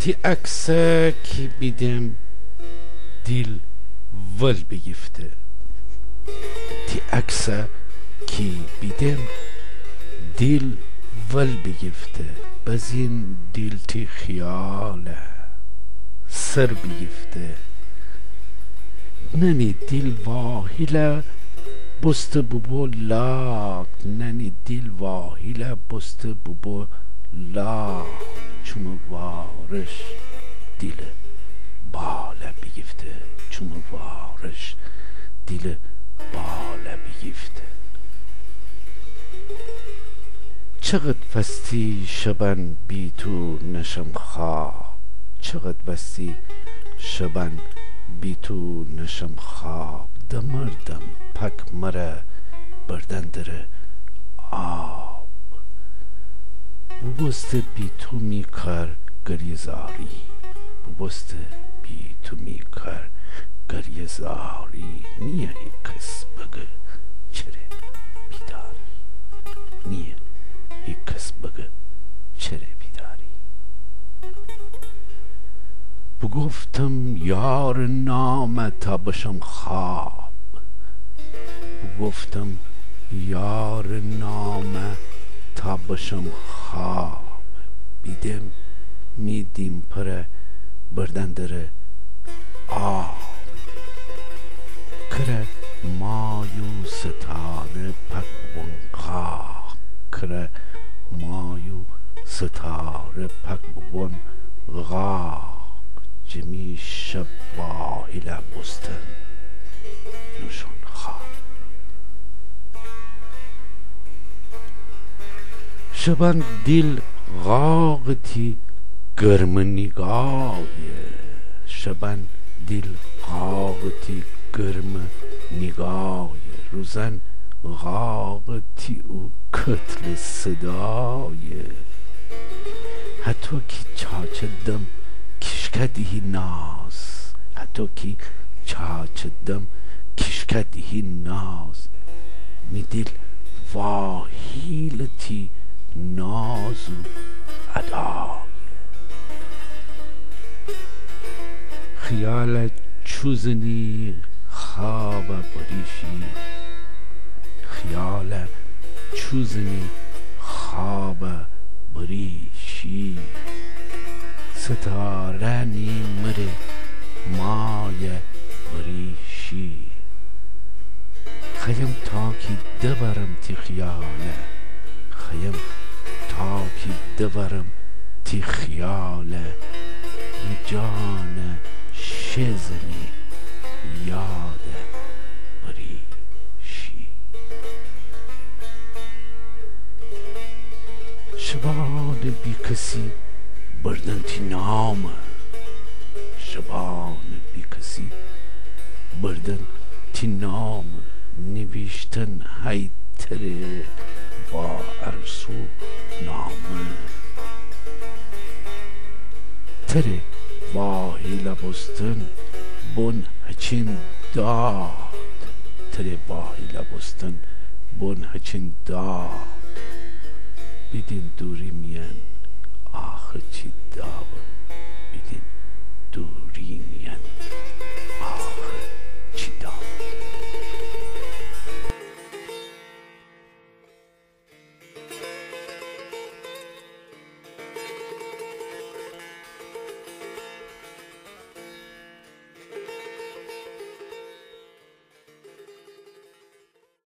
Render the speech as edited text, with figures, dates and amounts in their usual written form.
Ti aksa ki bidem dil ول بگفته تی aksa ki bidem dil ول بگفته بزین dil تی خیاله سر بگفته ننی dil واهیله بسته ببو لاک ننی dil واهیله بسته ببو لاک چون وارش dil باله بگفته چون وارش dil باله بگفته چقدر وستی شبن بی تو نشم خواب چقدر وستی شبن بی تو نشم خواب دمردم پک مره بردن دره آب ببسته بی تو می کر گریزاری ببسته بی تو می کر گریزاری نیه کس بگه چره بیداری نیه کس بگه چره بیداری بگفتم یار نامه تا بشم خواب بگفتم یار نامه تا بشم خواب بیدم میدیم پره بردن دره آب کره مایو ستاره پک بونقا کره مایو ستاره پک بون غاق جمی شب واهیله بستن نوشون خواب شبن دل غاقتی گرم نگاهیه شبن دل غاقتی گرم نگاهیه روزن غاقتی او کتل صدایه حتی کی چاچه دم کشکدی ناز حتی کی چاچه دم کشکدی ناز می دل واهیلتی نازو ادایه خیال چوزنی خواب بریشی خیال چوزنی خواب بریشی ستاره نیمره مای بریشی خیم تاکی دورم تی خیاله خیم تاکی دورم تی خیاله جان شزنی یاد بریشی شبان بی کسی بردن تی نام شبان بی کسی بردن تی نام نوشتن هیتره با ارسو نامه تره واهیله بستن بون هچین داد تره واهیله بستن بون هچین داد بیدین دوری میان آخه چی